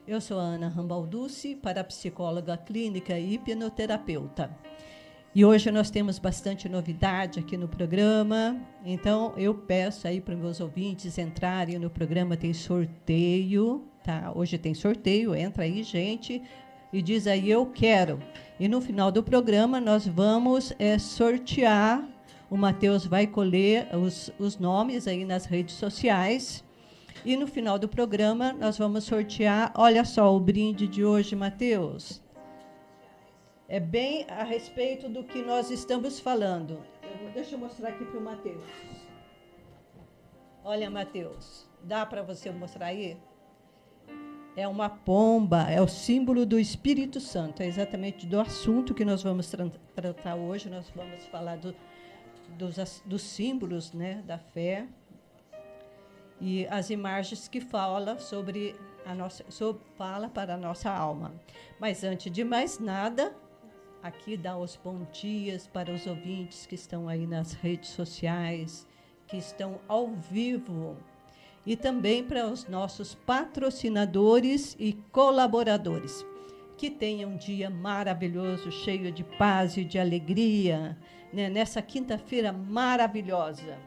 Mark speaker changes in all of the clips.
Speaker 1: Eu sou a Ana Rambalducci, parapsicóloga clínica e hipnoterapeuta. E hoje nós temos bastante novidade aqui no programa, então eu peço aí para os meus ouvintes entrarem no programa, tem sorteio, tá? Hoje tem sorteio, entra aí, gente, e diz aí, eu quero. E no final do programa nós vamos sortear, o Matheus vai colher os nomes aí nas redes sociais, e no final do programa nós vamos sortear, olha só o brinde de hoje, Matheus. É bem a respeito do que nós estamos falando. Deixa eu mostrar aqui para o Matheus. Olha, Matheus, dá para você mostrar aí? É uma pomba, é o símbolo do Espírito Santo, é exatamente do assunto que nós vamos tratar hoje. Nós vamos falar dos símbolos, né, da fé e as imagens que falam sobre fala para a nossa alma. Mas antes de mais nada, aqui dá os bons dias para os ouvintes que estão aí nas redes sociais, que estão ao vivo, e também para os nossos patrocinadores e colaboradores. Que tenham um dia maravilhoso, cheio de paz e de alegria, né, nessa quinta-feira maravilhosa.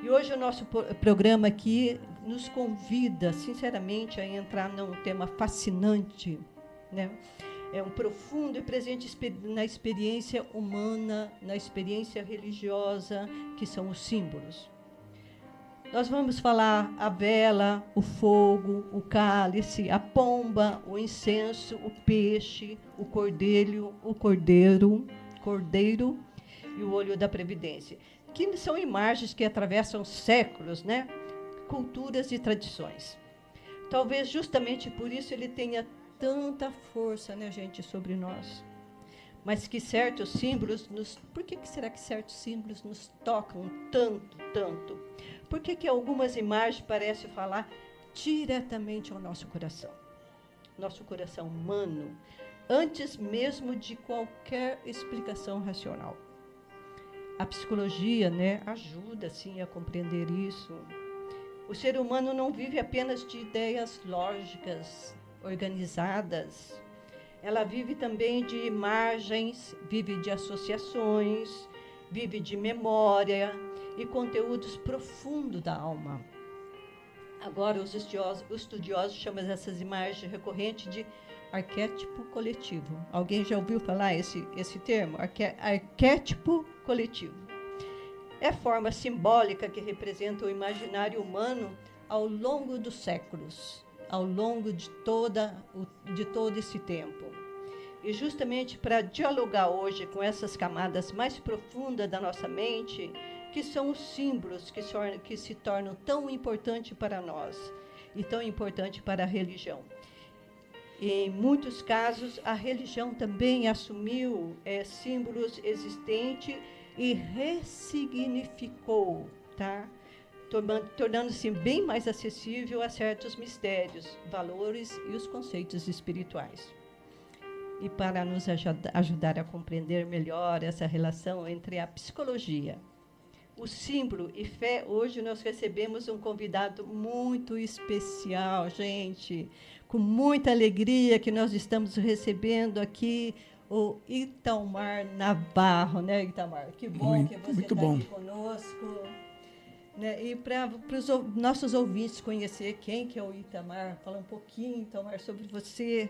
Speaker 1: E hoje o nosso programa aqui nos convida, sinceramente, a entrar num tema fascinante, né? É um profundo e presente na experiência humana, na experiência religiosa, que são os símbolos. Nós vamos falar a vela, o fogo, o cálice, a pomba, o incenso, o peixe, o cordeiro e o olho da previdência, que são imagens que atravessam séculos, né? Culturas e tradições. Talvez justamente por isso ele tenha tanta força, né, gente, sobre nós. Mas que certos símbolos Por que será que certos símbolos nos tocam tanto? Por que algumas imagens parecem falar diretamente ao nosso coração humano, antes mesmo de qualquer explicação racional? A psicologia, né, ajuda, sim, a compreender isso. O ser humano não vive apenas de ideias lógicas, organizadas. Ela vive também de imagens, vive de associações, vive de memória e conteúdos profundos da alma. Agora, os estudiosos chamam essas imagens recorrentes de arquétipo coletivo. Alguém já ouviu falar esse termo? Arquétipo coletivo. É forma simbólica que representa o imaginário humano ao longo dos séculos, ao longo de todo esse tempo. E justamente para dialogar hoje com essas camadas mais profundas da nossa mente, que são os símbolos que se tornam tão importantes para nós e tão importantes para a religião. Em muitos casos, a religião também assumiu símbolos existentes e ressignificou, tá? Tornando-se bem mais acessível a certos mistérios, valores e os conceitos espirituais. E para nos ajudar a compreender melhor essa relação entre a psicologia, o símbolo e fé, hoje nós recebemos um convidado muito especial, gente, com muita alegria que nós estamos recebendo aqui o Itamar Navarro, né, Itamar? Que bom que você está aqui conosco. Né? E para os nossos ouvintes conhecer quem que é o Itamar, fala um pouquinho, Itamar, sobre você.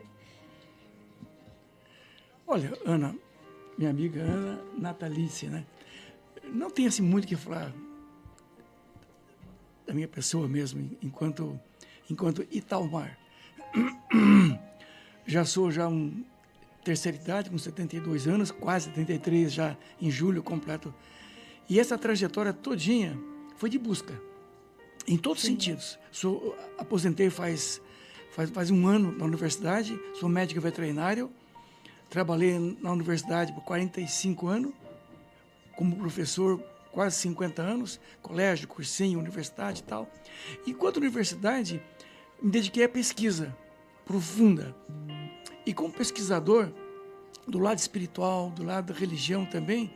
Speaker 2: Olha, Ana, minha amiga Ana Natalice, né? Não tem assim muito o que falar da minha pessoa mesmo, enquanto Itamar. Já sou terceira idade, com 72 anos, quase 73 já em julho completo. E essa trajetória todinha foi de busca, em todos os sentidos. Aposentei faz um ano na universidade, sou médico veterinário, trabalhei na universidade por 45 anos, como professor quase 50 anos, colégio, cursinho, universidade e tal. Enquanto universidade, me dediquei à pesquisa profunda. E como pesquisador, do lado espiritual, do lado da religião também,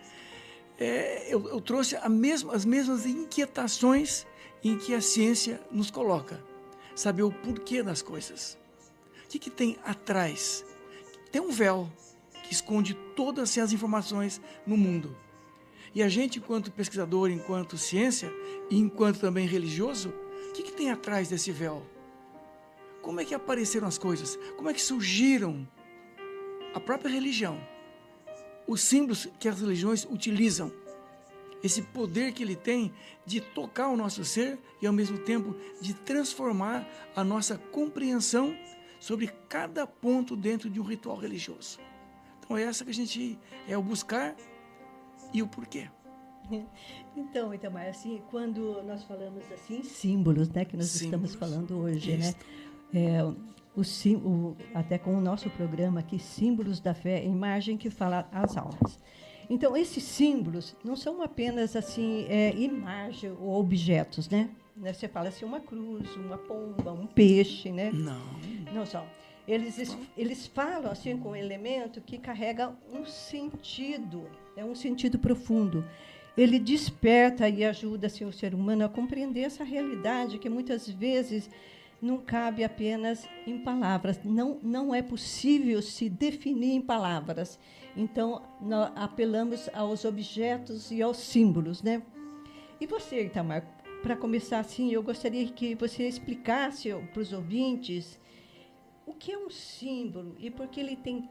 Speaker 2: eu trouxe as mesmas inquietações em que a ciência nos coloca. Saber o porquê das coisas. O que tem atrás? Tem um véu que esconde todas as informações no mundo. E a gente, enquanto pesquisador, enquanto ciência, e enquanto também religioso, o que tem atrás desse véu? Como é que apareceram as coisas? Como é que surgiram a própria religião? Os símbolos que as religiões utilizam, esse poder que ele tem de tocar o nosso ser e, ao mesmo tempo, de transformar a nossa compreensão sobre cada ponto dentro de um ritual religioso. Então, é essa que a gente é o buscar e o porquê.
Speaker 1: Então, Itamar, assim, quando nós falamos assim, símbolos, né, que nós
Speaker 2: Símbolos.
Speaker 1: estamos falando hoje,
Speaker 2: Isso.
Speaker 1: né? Até com o nosso programa aqui, Símbolos da Fé, imagem que fala as almas. Então, esses símbolos não são apenas assim imagem ou objetos, né? Você fala assim, uma cruz, uma pomba, um peixe, né? Não são. Eles falam assim com um elemento que carrega um sentido, um sentido profundo. Ele desperta e ajuda assim, o ser humano a compreender essa realidade que muitas vezes não cabe apenas em palavras. Não é possível se definir em palavras. Então, nós apelamos aos objetos e aos símbolos, né? E você, Itamar, para começar assim, eu gostaria que você explicasse para os ouvintes o que é um símbolo e por que ele tem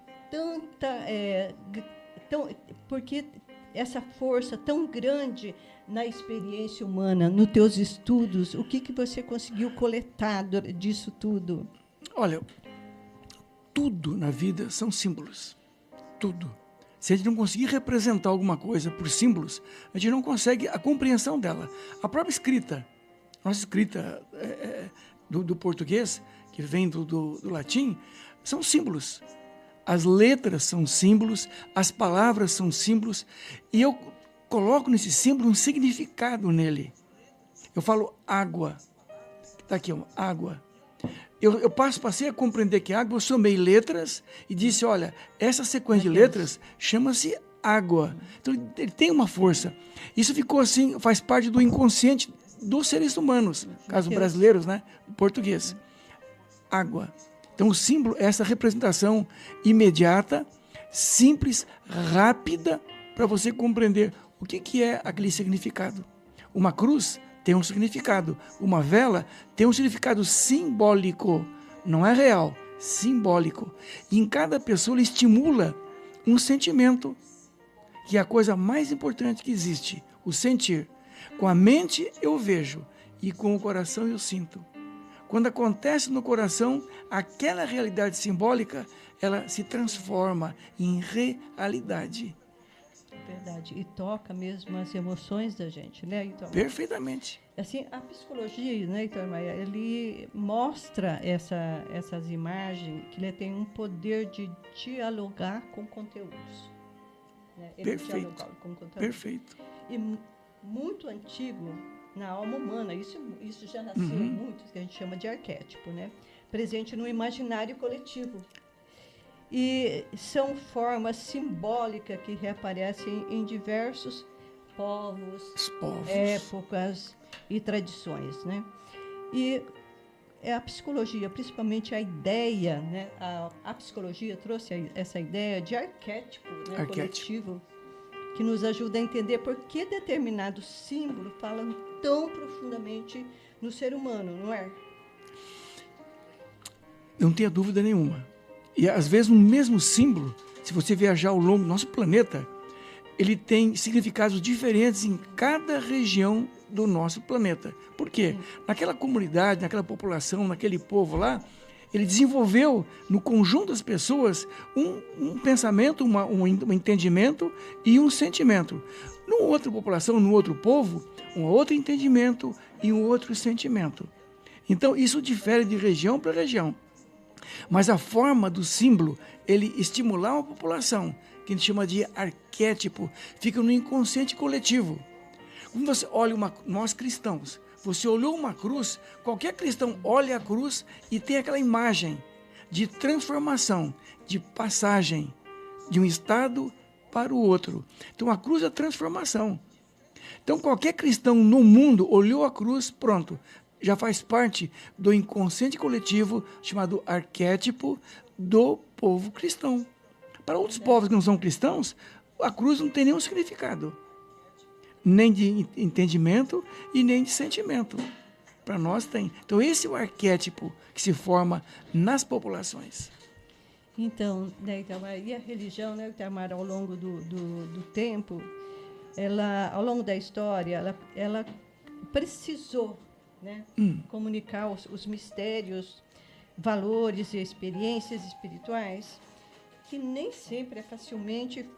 Speaker 1: porque essa força tão grande na experiência humana, nos teus estudos, o que você conseguiu coletar disso tudo?
Speaker 2: Olha, tudo na vida são símbolos. Tudo. Se a gente não conseguir representar alguma coisa por símbolos, a gente não consegue a compreensão dela. A própria escrita, nossa escrita do português, que vem do latim, são símbolos. As letras são símbolos, as palavras são símbolos, e eu coloco nesse símbolo um significado nele. Eu falo água. Está aqui, água. Eu passei a compreender que água, eu somei letras e disse, olha, essa sequência de letras chama-se água. Então, ele tem uma força. Isso ficou assim, faz parte do inconsciente dos seres humanos, caso brasileiros, né? Português. Água. Então, o símbolo é essa representação imediata, simples, rápida, para você compreender o que é aquele significado. Uma cruz tem um significado. Uma vela tem um significado simbólico. Não é real, simbólico. E em cada pessoa ele estimula um sentimento, que é a coisa mais importante que existe, o sentir. Com a mente eu vejo e com o coração eu sinto. Quando acontece no coração, aquela realidade simbólica, ela se transforma em realidade.
Speaker 1: Verdade. E toca mesmo as emoções da gente, né? Então,
Speaker 2: perfeitamente.
Speaker 1: Assim, a psicologia, né, então, Maia, ele mostra essas imagens que ele tem um poder de dialogar com conteúdos. Né?
Speaker 2: Perfeito.
Speaker 1: Com conteúdos.
Speaker 2: Perfeito.
Speaker 1: E muito antigo na alma humana, isso já nasceu muito, que a gente chama de arquétipo, né? Presente no imaginário coletivo. E são formas simbólicas que reaparecem em diversos povos, épocas e tradições, né? E a psicologia, principalmente a ideia, né? A psicologia trouxe essa ideia de arquétipo, né? Coletivo, que nos ajuda a entender por que determinado símbolo fala tão profundamente no ser humano, não é?
Speaker 2: Não tenha dúvida nenhuma. E, às vezes, o mesmo símbolo, se você viajar ao longo do nosso planeta, ele tem significados diferentes em cada região do nosso planeta. Por quê? Naquela comunidade, naquela população, naquele povo lá, ele desenvolveu, no conjunto das pessoas, um pensamento, um entendimento e um sentimento. Numa outra população, num outro povo, um outro entendimento e um outro sentimento. Então, isso difere de região para região. Mas a forma do símbolo, ele estimular uma população, que a gente chama de arquétipo, fica no inconsciente coletivo. Quando você olha nós cristãos, você olhou uma cruz, qualquer cristão olha a cruz e tem aquela imagem de transformação, de passagem de um estado para o outro. Então a cruz é a transformação. Então qualquer cristão no mundo olhou a cruz, pronto, já faz parte do inconsciente coletivo chamado arquétipo do povo cristão. Para outros povos que não são cristãos, a cruz não tem nenhum significado, nem de entendimento e nem de sentimento. Para nós tem. Então, esse é o arquétipo que se forma nas populações.
Speaker 1: Então, né, Itamar, e a religião, né, Itamar, ao longo do tempo, ao longo da história, ela precisou, né, comunicar os mistérios, valores e experiências espirituais que nem sempre é facilmente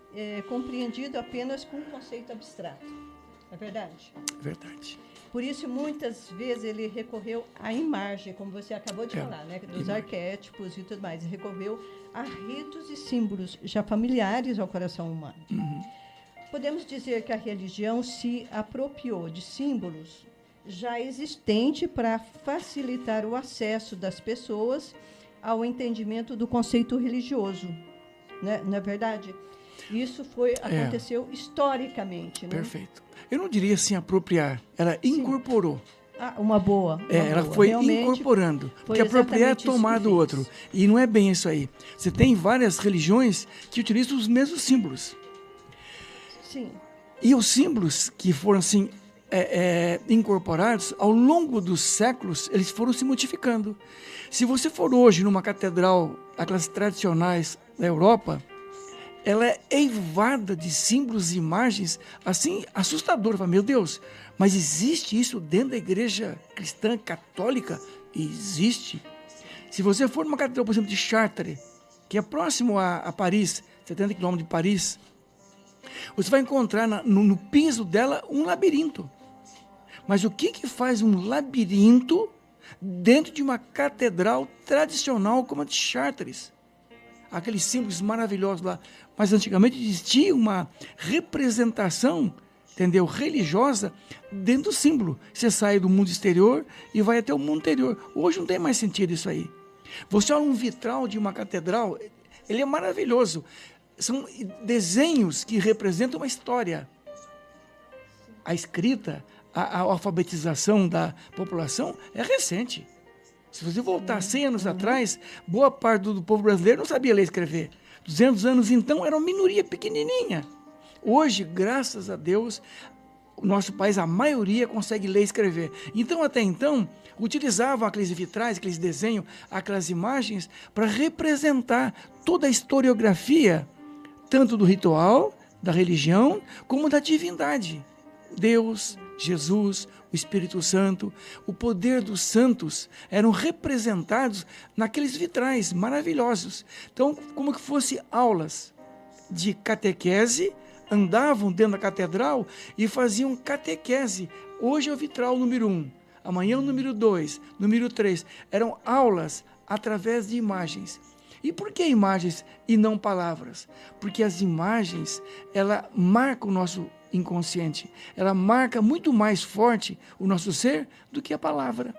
Speaker 1: compreendido apenas com um conceito abstrato. É verdade?
Speaker 2: Verdade.
Speaker 1: Por isso, muitas vezes, ele recorreu à imagem, como você acabou de falar, né, dos arquétipos e tudo mais. Ele recorreu a ritos e símbolos já familiares ao coração humano. Podemos dizer que a religião se apropriou de símbolos já existentes para facilitar o acesso das pessoas ao entendimento do conceito religioso. Né? Não é verdade? Isso aconteceu historicamente. Né?
Speaker 2: Perfeito. Eu não diria assim apropriar, ela incorporou.
Speaker 1: Uma boa.
Speaker 2: Ela
Speaker 1: boa.
Speaker 2: foi
Speaker 1: Realmente,
Speaker 2: incorporando. Porque apropriar é tomar do outro. E não é bem isso aí. Você tem várias religiões que utilizam os mesmos símbolos.
Speaker 1: Sim.
Speaker 2: E os símbolos que foram assim incorporados, ao longo dos séculos, eles foram se modificando. Se você for hoje numa catedral, aquelas tradicionais da Europa, ela é eivada de símbolos e imagens, assim, assustador. Fala, meu Deus, mas existe isso dentro da igreja cristã católica? Existe. Se você for numa catedral, por exemplo, de Chartres, que é próximo a Paris, 70 quilômetros de Paris, você vai encontrar no piso dela um labirinto. Mas o que faz um labirinto dentro de uma catedral tradicional como a de Chartres? Aqueles símbolos maravilhosos lá. Mas antigamente existia uma representação, entendeu, religiosa dentro do símbolo. Você sai do mundo exterior e vai até o mundo interior. Hoje não tem mais sentido isso aí. Você olha um vitral de uma catedral, ele é maravilhoso. São desenhos que representam uma história. A escrita, a alfabetização da população é recente. Se você voltar 100 anos atrás, boa parte do povo brasileiro não sabia ler e escrever. 200 anos, então, era uma minoria pequenininha. Hoje, graças a Deus, o nosso país, a maioria, consegue ler e escrever. Então, até então, utilizavam aqueles vitrais, aqueles desenhos, aquelas imagens, para representar toda a historiografia, tanto do ritual, da religião, como da divindade. Deus, Jesus, o Espírito Santo, o poder dos santos eram representados naqueles vitrais maravilhosos. Então, como que fosse aulas de catequese, andavam dentro da catedral e faziam catequese. Hoje é o vitral número 1, amanhã é o número 2, número 3. Eram aulas através de imagens. E por que imagens e não palavras? Porque as imagens, ela marca o nosso inconsciente. Ela marca muito mais forte o nosso ser do que a palavra.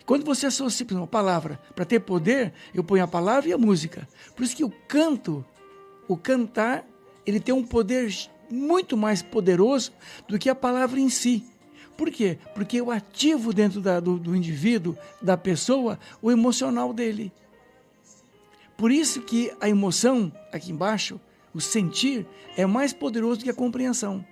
Speaker 2: Quando você associa uma palavra para ter poder, eu ponho a palavra e a música. Por isso que o cantar, ele tem um poder muito mais poderoso do que a palavra em si. Por quê? Porque eu ativo dentro do indivíduo, da pessoa, o emocional dele. Por isso que a emoção, aqui embaixo, o sentir, é mais poderoso do que a compreensão.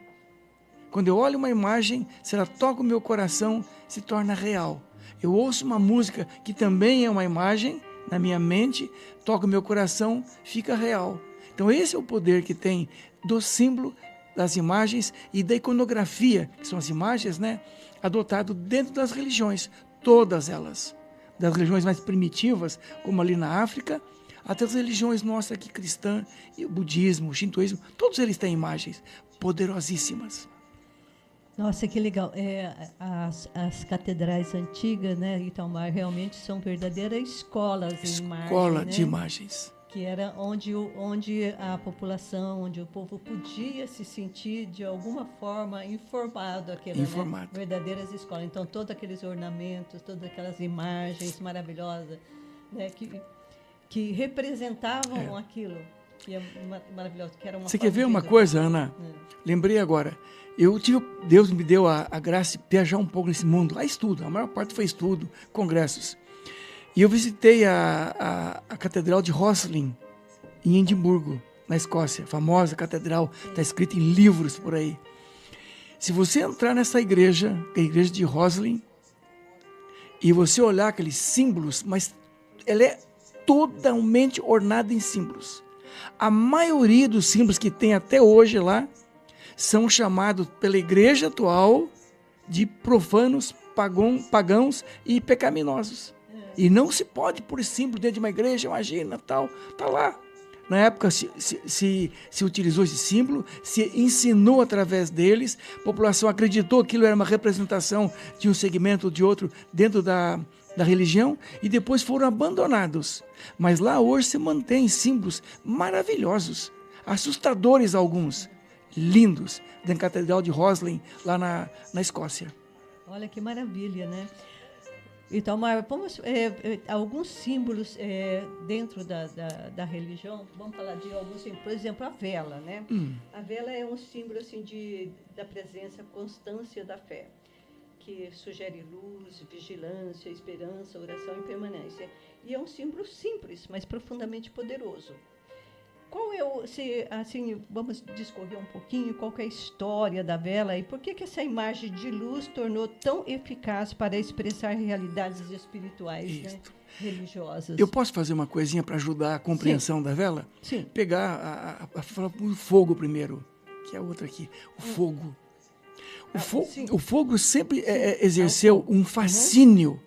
Speaker 2: Quando eu olho uma imagem, se ela toca o meu coração, se torna real. Eu ouço uma música que também é uma imagem, na minha mente, toca o meu coração, fica real. Então esse é o poder que tem do símbolo, das imagens e da iconografia, que são as imagens, né, adotado dentro das religiões, todas elas. Das religiões mais primitivas, como ali na África, até as religiões nossas aqui cristãs, o budismo, o shintoísmo, todos eles têm imagens poderosíssimas.
Speaker 1: Nossa, que legal. As catedrais antigas, né, Itamar, realmente são verdadeiras escolas de imagem.
Speaker 2: Escola,
Speaker 1: né?
Speaker 2: de imagens.
Speaker 1: Que era onde a população, onde o povo podia se sentir de alguma forma informado.
Speaker 2: Informado.
Speaker 1: Né? Verdadeiras escolas. Então, todos aqueles ornamentos, todas aquelas imagens maravilhosas, né, que representavam aquilo. que é maravilhosa, que era uma
Speaker 2: Você quer ver uma coisa, Ana? Lembrei agora. Deus me deu a graça de viajar um pouco nesse mundo. Estudo, a maior parte foi estudo, congressos. E eu visitei a Catedral de Rosslyn, em Edimburgo, na Escócia. A famosa catedral, está escrita em livros por aí. Se você entrar nessa igreja, a igreja de Rosslyn, e você olhar aqueles símbolos, mas ela é totalmente ornada em símbolos. A maioria dos símbolos que tem até hoje lá são chamados pela igreja atual de profanos, pagãos e pecaminosos. E não se pode pôr símbolo dentro de uma igreja, imagina, tal, tá lá. Na época se utilizou esse símbolo, se ensinou através deles, a população acreditou que aquilo era uma representação de um segmento ou de outro dentro da religião, e depois foram abandonados. Mas lá hoje se mantém símbolos maravilhosos, assustadores alguns, lindos, da Catedral de Rosslyn, lá na Escócia.
Speaker 1: Olha que maravilha, né? Então, vamos, alguns símbolos dentro da religião, vamos falar de alguns símbolos, por exemplo, a vela, né? A vela é um símbolo assim, da presença, constância da fé, que sugere luz, vigilância, esperança, oração e permanência. E é um símbolo simples, mas profundamente poderoso. Qual é assim, vamos discorrer um pouquinho qual que é a história da vela e por que essa imagem de luz tornou tão eficaz para expressar realidades espirituais, né, religiosas?
Speaker 2: Eu posso fazer uma coisinha para ajudar a compreensão da vela?
Speaker 1: Sim.
Speaker 2: Pegar o fogo primeiro, que é a outra aqui, o fogo. O fogo sempre exerceu um fascínio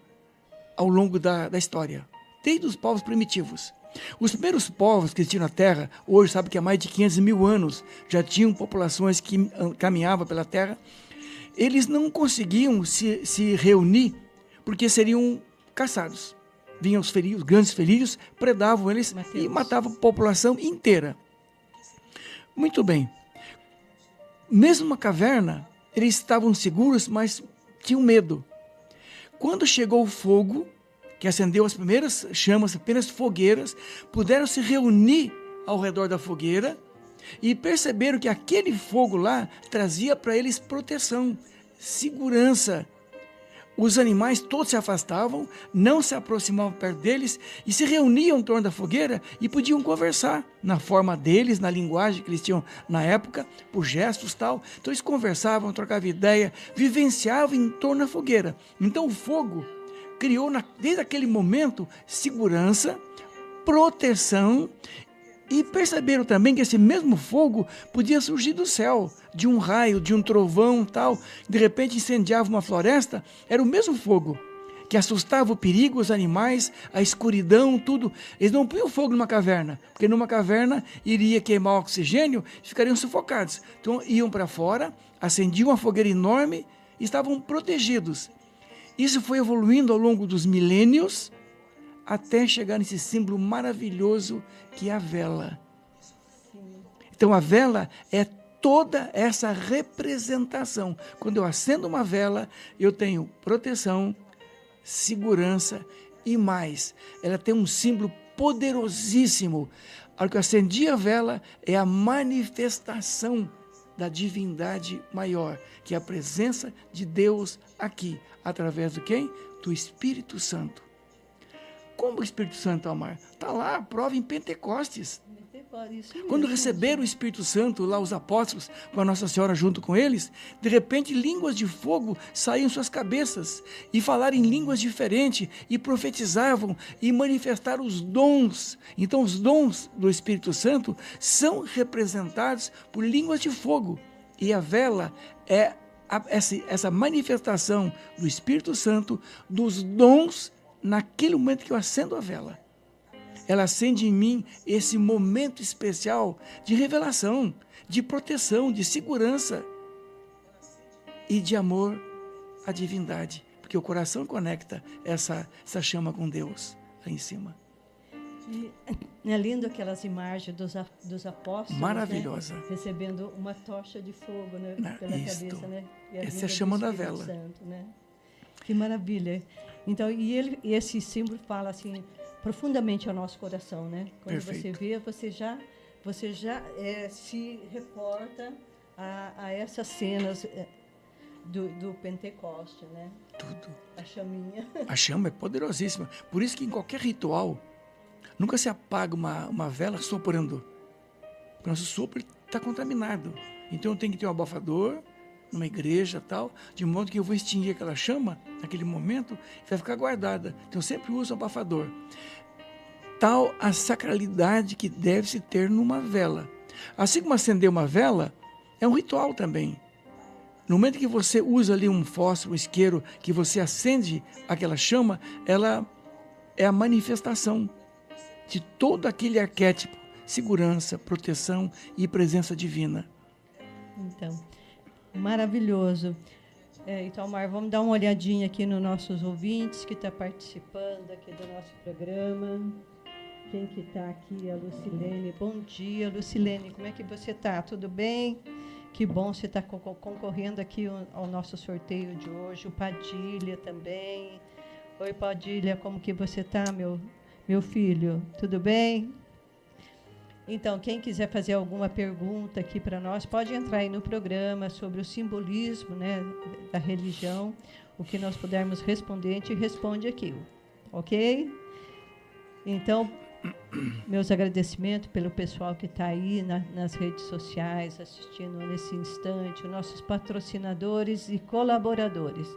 Speaker 2: ao longo da história, desde os povos primitivos. Os primeiros povos que tinham na Terra, hoje sabe que há mais de 500 mil anos, já tinham populações que caminhavam pela Terra, eles não conseguiam se reunir porque seriam caçados. Vinham os grandes felídeos, predavam eles e matavam a população inteira. Muito bem. Mesmo uma caverna, eles estavam seguros, mas tinham medo. Quando chegou o fogo, que acendeu as primeiras chamas, as primeiras fogueiras, puderam se reunir ao redor da fogueira e perceberam que aquele fogo lá trazia para eles proteção, segurança. Os animais todos se afastavam, não se aproximavam perto deles e se reuniam em torno da fogueira e podiam conversar na forma deles, na linguagem que eles tinham na época, por gestos e tal. Então eles conversavam, trocavam ideia, vivenciavam em torno da fogueira. Então o fogo criou, desde aquele momento, segurança, proteção, e perceberam também que esse mesmo fogo podia surgir do céu, de um raio, de um trovão, tal, de repente incendiava uma floresta, era o mesmo fogo que assustava o perigo, os animais, a escuridão, tudo. Eles não punham fogo numa caverna, porque numa caverna iria queimar o oxigênio e ficariam sufocados. Então iam para fora, acendiam uma fogueira enorme e estavam protegidos. Isso foi evoluindo ao longo dos milênios até chegar nesse símbolo maravilhoso que é a vela. Então a vela é toda essa representação. Quando eu acendo uma vela, eu tenho proteção, segurança e mais. Ela tem um símbolo poderosíssimo. A hora que eu acendi a vela é a manifestação da divindade maior, que é a presença de Deus aqui, através de quem? Do Espírito Santo. Como o Espírito Santo, Amar? Está lá a prova em Pentecostes. Quando receberam o Espírito Santo, lá os apóstolos, com a Nossa Senhora junto com eles, de repente línguas de fogo saíam em suas cabeças e falaram em línguas diferentes e profetizavam e manifestaram os dons. Então os dons do Espírito Santo são representados por línguas de fogo. E a vela é essa manifestação do Espírito Santo, dos dons, naquele momento que eu acendo a vela. Ela acende em mim esse momento especial de revelação, de proteção, de segurança e de amor à divindade, porque o coração conecta essa chama com Deus lá em cima.
Speaker 1: E é lindo aquelas imagens dos apóstolos,
Speaker 2: maravilhosa,
Speaker 1: né? Recebendo uma tocha de fogo, né? Pela cabeça, né?
Speaker 2: Essa é a chama da vela.
Speaker 1: Santo, né? Que maravilha. Então, e esse símbolo fala assim profundamente ao nosso coração, né? Quando Perfeito. Você vê, você já você já se reporta a essas cenas do Pentecoste, né?
Speaker 2: Tudo.
Speaker 1: A chaminha.
Speaker 2: A chama é poderosíssima. Por isso que em qualquer ritual, nunca se apaga uma vela soprando. Porque o nosso sopro está contaminado. Então tem que ter um abafador, numa igreja tal, de modo que eu vou extinguir aquela chama, naquele momento, e vai ficar guardada. Então eu sempre uso um abafador. Tal a sacralidade que deve-se ter numa vela. Assim como acender uma vela, é um ritual também. No momento que você usa ali um fósforo, um isqueiro, que você acende aquela chama, ela é a manifestação de todo aquele arquétipo, segurança, proteção e presença divina.
Speaker 1: Então, maravilhoso. Então, Mar, vamos dar uma olhadinha aqui nos nossos ouvintes que estão participando aqui do nosso programa. Quem que está aqui? A Lucilene. Bom dia, Lucilene. Como é que você está? Tudo bem? Que bom você estar concorrendo aqui ao nosso sorteio de hoje. O Padilha também. Oi, Padilha, como que você está, meu filho? Tudo bem? Então, quem quiser fazer alguma pergunta aqui para nós, pode entrar aí no programa sobre o simbolismo, né, da religião. O que nós pudermos responder, a gente responde aqui, ok? Então, meus agradecimentos pelo pessoal que está aí nas redes sociais, assistindo nesse instante, os nossos patrocinadores e colaboradores.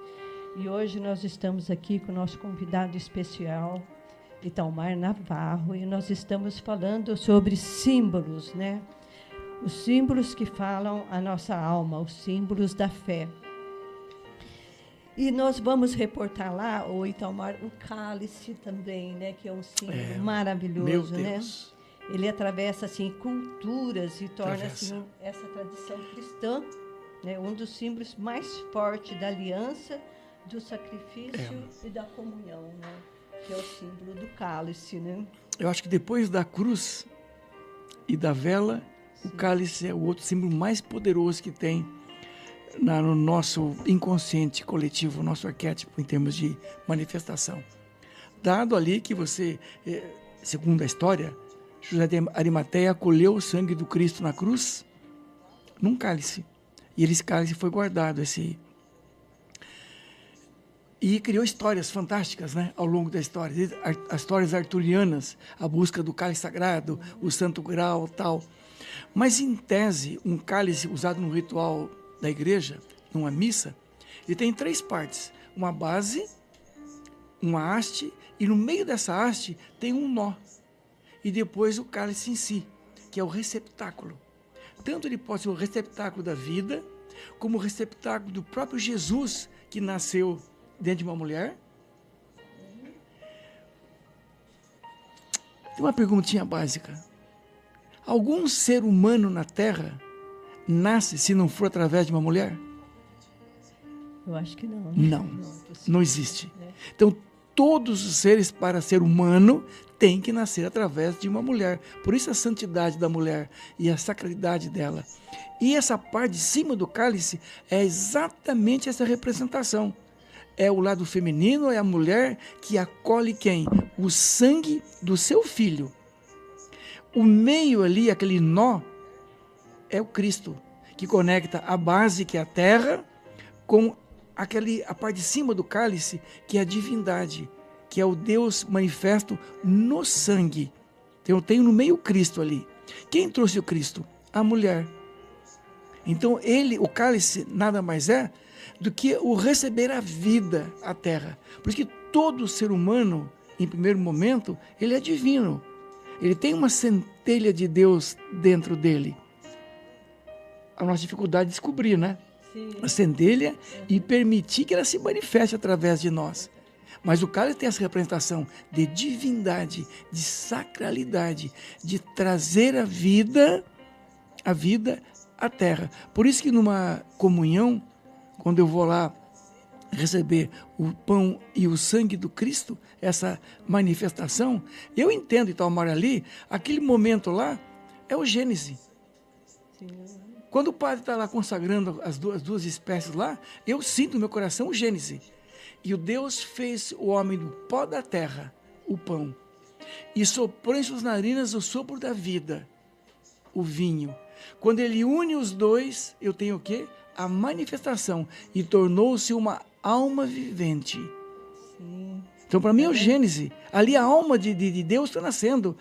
Speaker 1: E hoje nós estamos aqui com o nosso convidado especial, Italmar Navarro, e nós estamos falando sobre símbolos, né? Os símbolos que falam a nossa alma, os símbolos da fé. E nós vamos reportar lá, o Italmar, o cálice também, né? Que é um símbolo maravilhoso,
Speaker 2: meu Deus,
Speaker 1: né? Ele atravessa assim culturas e torna assim, essa tradição cristã, né? Um dos símbolos mais fortes da aliança, do sacrifício e da comunhão, né? Que é o símbolo do cálice, né?
Speaker 2: Eu acho que depois da cruz e da vela, sim, o cálice é o outro símbolo mais poderoso que tem no nosso inconsciente coletivo, nosso arquétipo em termos de manifestação. Dado ali que você, segundo a história, José de Arimateia acolheu o sangue do Cristo na cruz num cálice. E esse cálice foi guardado, e criou histórias fantásticas, né, ao longo da história. As histórias arturianas, a busca do cálice sagrado, o santo grau, tal. Mas, em tese, um cálice usado no ritual da igreja, numa missa, ele tem 3 partes. Uma base, uma haste, e no meio dessa haste tem um nó. E depois o cálice em si, que é o receptáculo. Tanto ele pode ser o receptáculo da vida, como o receptáculo do próprio Jesus, que nasceu dentro de uma mulher. Tem uma perguntinha básica. Algum ser humano na Terra nasce se não for através de uma mulher?
Speaker 1: Eu acho que não.
Speaker 2: Não existe. Então, todos os seres, para ser humano, têm que nascer através de uma mulher. Por isso a santidade da mulher e a sacralidade dela. E essa parte de cima do cálice é exatamente essa representação. É o lado feminino, é a mulher que acolhe quem? O sangue do seu filho. O meio ali, aquele nó, é o Cristo, que conecta a base, que é a terra, com a parte de cima do cálice, que é a divindade, que é o Deus manifesto no sangue. Então, eu tenho no meio o Cristo ali. Quem trouxe o Cristo? A mulher. Então, o cálice, nada mais é do que o receber a vida, a terra. Por isso que todo ser humano, em primeiro momento, ele é divino. Ele tem uma centelha de Deus dentro dele. A nossa dificuldade é descobrir, né? Sim. A centelha e permitir que ela se manifeste através de nós. Mas o cálice tem essa representação de divindade, de sacralidade, de trazer a vida à terra. Por isso que numa comunhão, quando eu vou lá receber o pão e o sangue do Cristo, essa manifestação, eu entendo, Italmar, ali, aquele momento lá é o Gênesis. Sim. Quando o padre está lá consagrando as duas espécies lá, eu sinto no meu coração o Gênesis. E o Deus fez o homem do pó da terra, o pão, e soprou em suas narinas o sopro da vida. o vinho. Quando ele une os dois, eu tenho o quê? A manifestação. E tornou-se uma alma vivente.
Speaker 1: Sim.
Speaker 2: Então, para mim, é o Gênesis. Ali a alma de Deus está nascendo.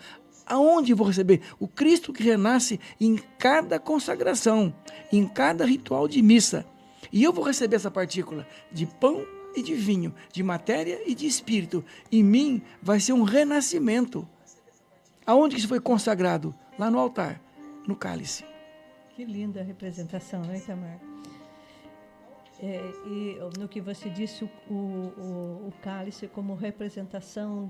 Speaker 2: Aonde vou receber? O Cristo que renasce em cada consagração, em cada ritual de missa. E eu vou receber essa partícula de pão e de vinho, de matéria e de espírito. Em mim vai ser um renascimento. Aonde que isso foi consagrado? Lá no altar, no cálice.
Speaker 1: Que linda representação, né, Itamar? E no que você disse, o cálice como representação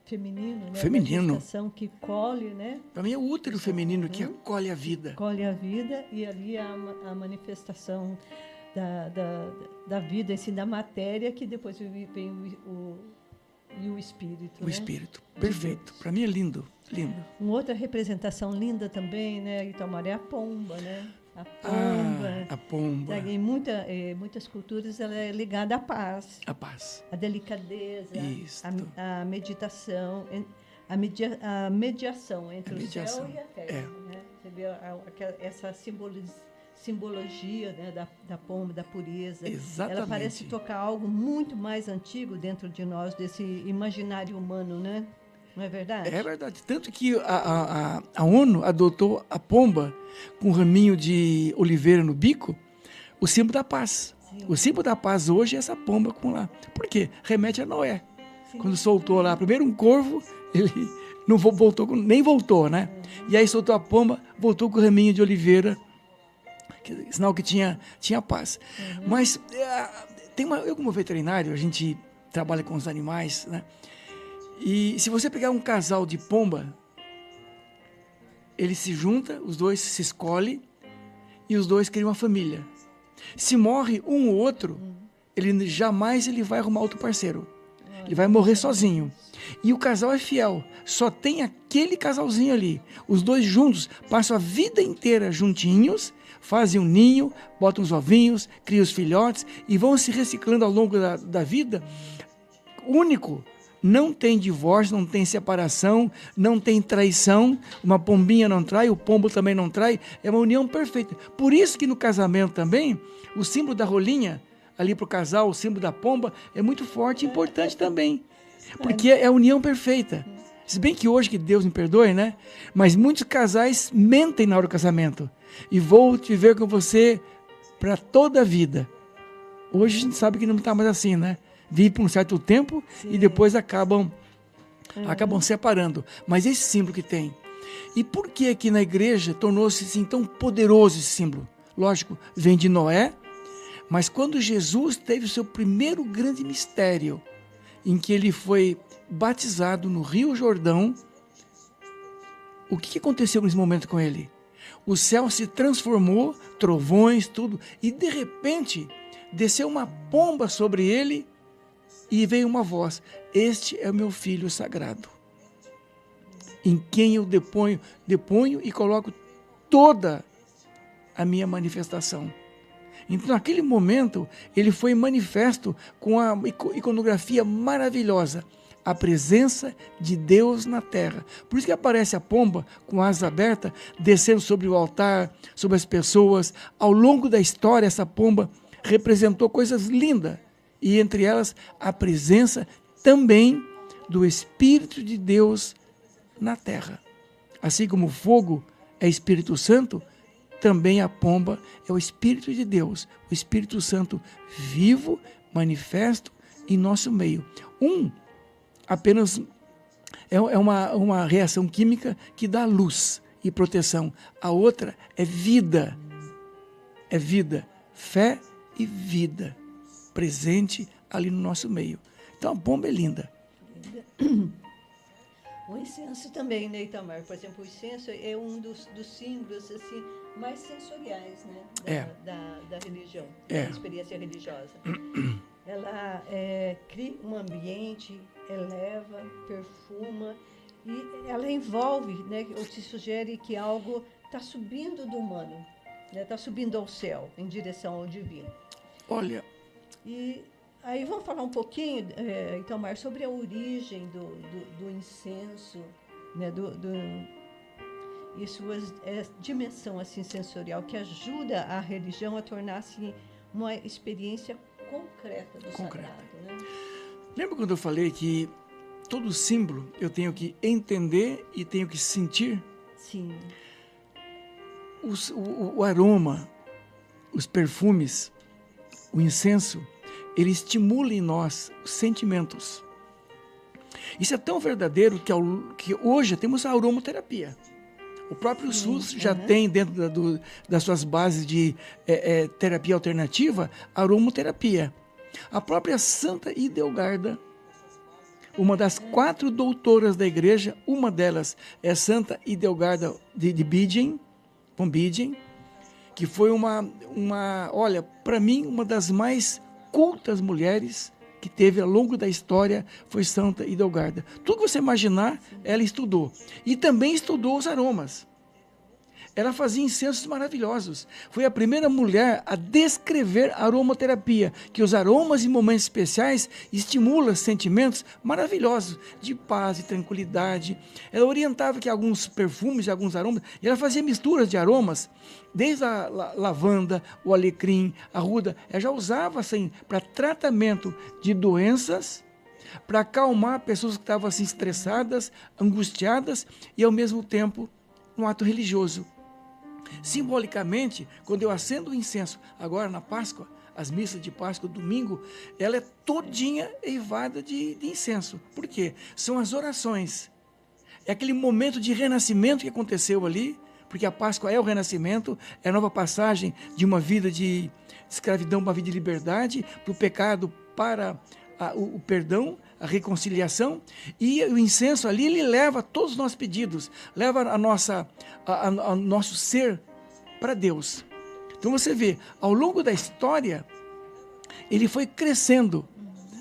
Speaker 1: feminino, né?
Speaker 2: Feminino.
Speaker 1: Da gestação que colhe, né?
Speaker 2: Para mim é o útero feminino que acolhe a vida.
Speaker 1: Colhe a vida, e ali há a manifestação da vida, assim, da matéria, que depois vem o espírito.
Speaker 2: O
Speaker 1: né?
Speaker 2: espírito, perfeito. Para mim é lindo, lindo.
Speaker 1: Uma outra representação linda também, né, Itamar, é a pomba, né? A pomba.
Speaker 2: A pomba.
Speaker 1: Em muitas culturas ela é ligada à paz.
Speaker 2: A paz.
Speaker 1: A delicadeza,
Speaker 2: Isso.
Speaker 1: a meditação, a mediação entre o céu e a terra. Né? Você vê essa simbologia, né, da pomba, da pureza.
Speaker 2: Exatamente.
Speaker 1: Ela parece tocar algo muito mais antigo dentro de nós, desse imaginário humano, né? Não é verdade?
Speaker 2: É verdade. Tanto que a ONU adotou a pomba com um raminho de oliveira no bico, o símbolo da paz. Sim. O símbolo da paz hoje é essa pomba com lá. Por quê? Remete a Noé. Sim. Quando soltou lá, primeiro um corvo, ele não voltou, nem voltou, né? E aí soltou a pomba, voltou com o raminho de oliveira, sinal que tinha paz. Mas eu como veterinário, a gente trabalha com os animais, né? E se você pegar um casal de pomba, ele se junta, os dois se escolhem e os dois criam uma família. Se morre um ou outro, ele jamais vai arrumar outro parceiro. Ele vai morrer sozinho. E o casal é fiel. Só tem aquele casalzinho ali. Os dois juntos passam a vida inteira juntinhos, fazem um ninho, botam os ovinhos, criam os filhotes e vão se reciclando ao longo da vida. Único. Não tem divórcio, não tem separação, não tem traição. Uma pombinha não trai, o pombo também não trai. É uma união perfeita. Por isso que no casamento também, o símbolo da rolinha, ali para o casal, o símbolo da pomba, é muito forte e importante também. Porque é a união perfeita. Se bem que hoje, que Deus me perdoe, né? Mas muitos casais mentem na hora do casamento. E vou viver com você para toda a vida. Hoje a gente sabe que não está mais assim, né? Vive por um certo tempo. Sim. E depois acabam separando. Mas esse símbolo que tem. E por que aqui na igreja tornou-se assim tão poderoso esse símbolo? Lógico, vem de Noé, mas quando Jesus teve o seu primeiro grande mistério, em que ele foi batizado no Rio Jordão, o que aconteceu nesse momento com ele? O céu se transformou, trovões, tudo, e de repente desceu uma pomba sobre ele e veio uma voz: este é o meu filho sagrado, em quem eu deponho e coloco toda a minha manifestação. Então, naquele momento, ele foi manifesto com a iconografia maravilhosa, a presença de Deus na terra. Por isso que aparece a pomba com asas abertas, descendo sobre o altar, sobre as pessoas. Ao longo da história, essa pomba representou coisas lindas, e entre elas a presença também do Espírito de Deus na terra. Assim como o fogo é Espírito Santo, também a pomba é o Espírito de Deus, o Espírito Santo vivo, manifesto em nosso meio. Apenas é uma reação química que dá luz e proteção. A outra é vida, fé e vida, presente ali no nosso meio. Então a pomba é linda.
Speaker 1: O incenso também, né, Itamar? Por exemplo, o incenso é um dos símbolos assim, mais sensoriais, né, da religião, da experiência religiosa. Ela cria um ambiente, eleva, perfuma, e ela envolve, né, ou te sugere que algo está subindo do humano, está subindo ao céu, em direção ao divino.
Speaker 2: Olha...
Speaker 1: E aí vamos falar um pouquinho, Itamar, sobre a origem do incenso, né, e sua dimensão assim sensorial, que ajuda a religião a tornar-se uma experiência concreta do sagrado, né?
Speaker 2: Lembra quando eu falei que todo símbolo eu tenho que entender e tenho que sentir?
Speaker 1: Sim.
Speaker 2: O aroma, os perfumes, o incenso, ele estimula em nós os sentimentos. Isso é tão verdadeiro que hoje temos a aromaterapia. O próprio SUS já tem dentro das suas bases de terapia alternativa, aromaterapia. A própria Santa Idelgarda, uma das 4 doutoras da igreja, uma delas é Santa Idelgarda de Bingen, que foi olha, para mim, uma das mais cultas mulheres que teve ao longo da história foi Santa Idelgarda. Tudo que você imaginar, ela estudou. E também estudou os aromas. Ela fazia incensos maravilhosos. Foi a primeira mulher a descrever a aromaterapia, que os aromas em momentos especiais estimulam sentimentos maravilhosos, de paz e tranquilidade. Ela orientava que alguns perfumes, alguns aromas, e ela fazia misturas de aromas, desde a lavanda, o alecrim, a ruda. Ela já usava assim, para tratamento de doenças, para acalmar pessoas que estavam assim, estressadas, angustiadas, e ao mesmo tempo um ato religioso. Simbolicamente, quando eu acendo o incenso, agora na Páscoa, as missas de Páscoa, domingo, ela é todinha eivada de incenso. Por quê? São as orações. É aquele momento de renascimento que aconteceu ali, porque a Páscoa é o renascimento, é a nova passagem de uma vida de escravidão para uma vida de liberdade, para o pecado, para o perdão, a reconciliação, e o incenso ali, ele leva todos os nossos pedidos, leva a nosso ser para Deus. Então você vê, ao longo da história, ele foi crescendo,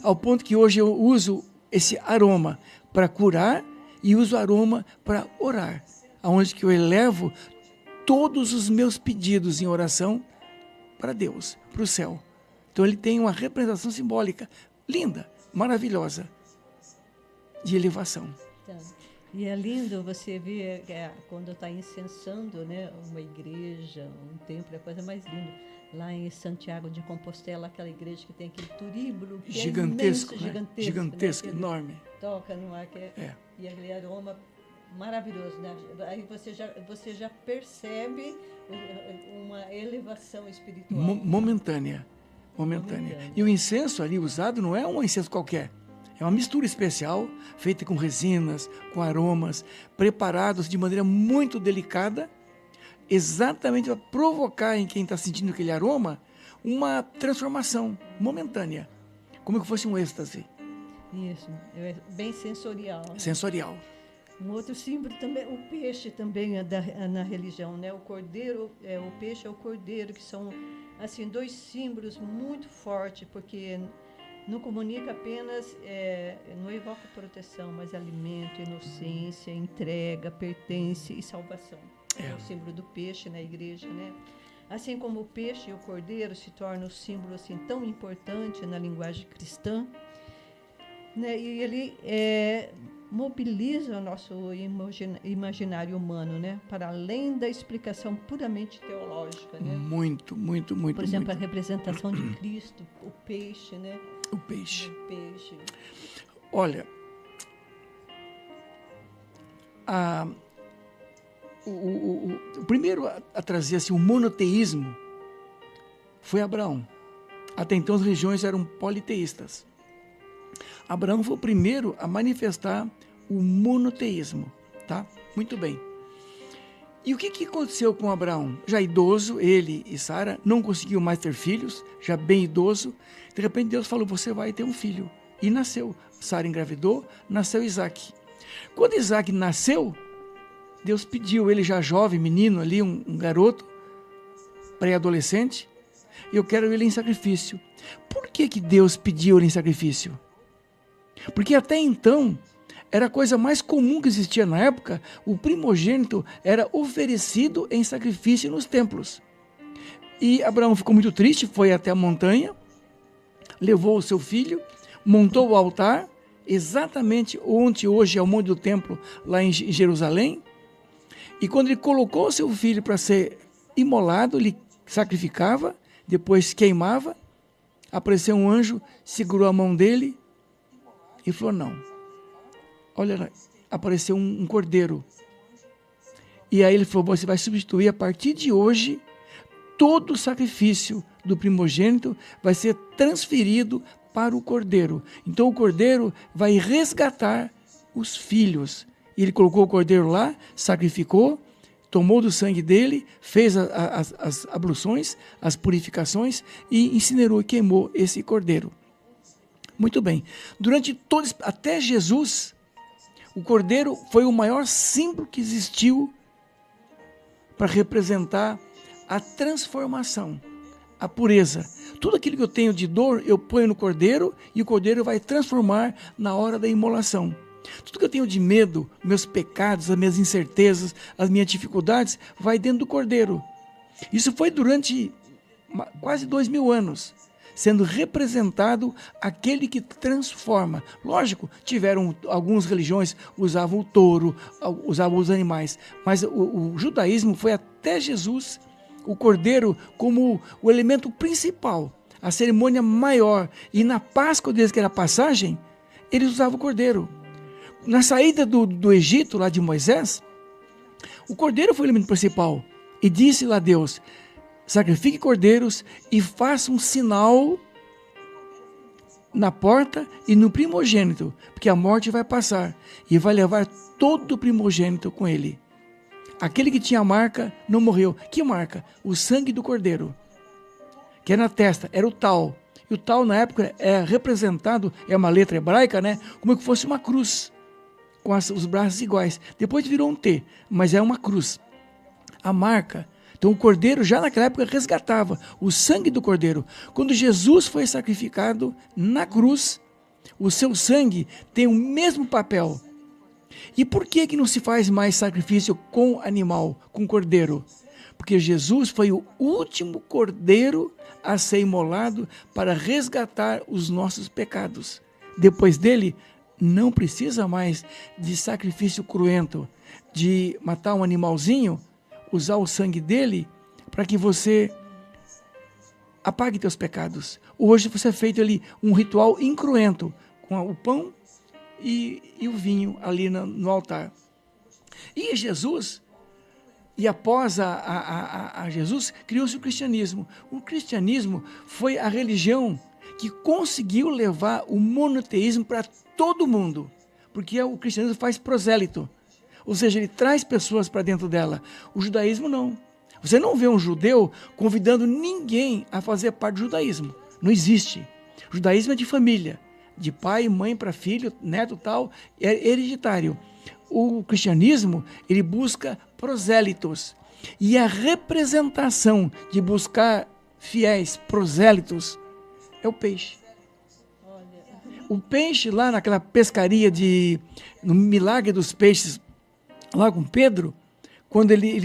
Speaker 2: ao ponto que hoje eu uso esse aroma para curar e uso o aroma para orar, aonde que eu elevo todos os meus pedidos em oração para Deus, para o céu. Então ele tem uma representação simbólica linda, maravilhosa, de elevação.
Speaker 1: Então, e é lindo você ver quando está incensando, né, uma igreja, um templo, é a coisa mais linda. Lá em Santiago de Compostela, aquela igreja que tem aquele turíbulo que
Speaker 2: gigantesco,
Speaker 1: é imenso,
Speaker 2: né? Gigantesco,
Speaker 1: né?
Speaker 2: enorme.
Speaker 1: Toca no ar, e aquele aroma maravilhoso, né? Aí você já percebe uma elevação espiritual.
Speaker 2: Momentânea. E o incenso ali usado não é um incenso qualquer. É uma mistura especial, feita com resinas, com aromas, preparados de maneira muito delicada, exatamente para provocar em quem está sentindo aquele aroma uma transformação momentânea, como que fosse um êxtase.
Speaker 1: Isso, é bem sensorial.
Speaker 2: Sensorial.
Speaker 1: Um outro símbolo também, o peixe também na religião, né? O cordeiro, o peixe é o cordeiro, que são assim 2 símbolos muito fortes, porque não comunica apenas, não evoca proteção, mas alimento, inocência, entrega, pertence e salvação. É o símbolo do peixe na igreja, né? Assim como o peixe e o cordeiro se tornam um símbolo assim tão importante na linguagem cristã, né? E ele mobiliza o nosso imaginário humano, né? Para além da explicação puramente teológica, né?
Speaker 2: Muito.
Speaker 1: Por exemplo, a representação de Cristo, o peixe, né?
Speaker 2: O peixe.
Speaker 1: Olha,
Speaker 2: o primeiro a trazer assim, o monoteísmo foi Abraão. Até então as religiões eram politeístas. Abraão foi o primeiro a manifestar o monoteísmo, tá? Muito bem. E o que aconteceu com Abraão? Já idoso, ele e Sara não conseguiam mais ter filhos, já bem idoso. De repente Deus falou, você vai ter um filho. E nasceu. Sara engravidou, nasceu Isaac. Quando Isaac nasceu, Deus pediu, ele já jovem, menino ali, um garoto, pré-adolescente, eu quero ele em sacrifício. Por que Deus pediu ele em sacrifício? Porque até então, era a coisa mais comum que existia na época, o primogênito era oferecido em sacrifício nos templos. E Abraão ficou muito triste, foi até a montanha, levou o seu filho, montou o altar, exatamente onde hoje é o Monte do Templo, lá em Jerusalém, E quando ele colocou o seu filho para ser imolado, ele sacrificava, depois queimava, apareceu um anjo, segurou a mão dele e falou, não. Olha, apareceu um cordeiro. E aí ele falou, você vai substituir a partir de hoje, todo o sacrifício do primogênito vai ser transferido para o cordeiro. Então o cordeiro vai resgatar os filhos. E ele colocou o cordeiro lá, sacrificou, tomou do sangue dele, fez as abluções, as purificações e incinerou e queimou esse cordeiro. Muito bem. Durante todos, até Jesus, o cordeiro foi o maior símbolo que existiu para representar a transformação, a pureza. Tudo aquilo que eu tenho de dor, eu ponho no cordeiro e o cordeiro vai transformar na hora da imolação. Tudo que eu tenho de medo, meus pecados, as minhas incertezas, as minhas dificuldades, vai dentro do cordeiro. Isso foi durante quase 2000 anos, sendo representado aquele que transforma. Lógico, tiveram algumas religiões, usavam o touro, usavam os animais, mas o judaísmo foi até Jesus, o cordeiro como o elemento principal, a cerimônia maior. E na Páscoa deles, que era a passagem, eles usavam o cordeiro. Na saída do Egito, lá de Moisés, o cordeiro foi o elemento principal. E disse lá Deus, sacrifique cordeiros e faça um sinal na porta e no primogênito, porque a morte vai passar e vai levar todo o primogênito com ele. Aquele que tinha a marca não morreu. Que marca? O sangue do cordeiro, que era na testa, era o tal. E o tal na época é representado, é uma letra hebraica, né? Como se fosse uma cruz, com os braços iguais. Depois virou um T, mas é uma cruz. A marca. Então o cordeiro já naquela época resgatava o sangue do cordeiro. Quando Jesus foi sacrificado na cruz, o seu sangue tem o mesmo papel. E por que não se faz mais sacrifício com animal, com cordeiro? Porque Jesus foi o último cordeiro a ser imolado para resgatar os nossos pecados. Depois dele, não precisa mais de sacrifício cruento, de matar um animalzinho, usar o sangue dele para que você apague teus pecados. Hoje você é feito ali um ritual incruento, com o pão e o vinho ali no altar. E Jesus, e após a Jesus, criou-se o cristianismo. O cristianismo foi a religião que conseguiu levar o monoteísmo para todo mundo, porque o cristianismo faz prosélito, ou seja, ele traz pessoas para dentro dela. O judaísmo não. Você não vê um judeu convidando ninguém a fazer parte do judaísmo. Não existe. O judaísmo é de família, de pai, mãe para filho, neto, tal, é hereditário. O cristianismo, ele busca prosélitos. E a representação de buscar fiéis, prosélitos, é o peixe. O peixe lá naquela pescaria no milagre dos peixes, lá com Pedro, quando ele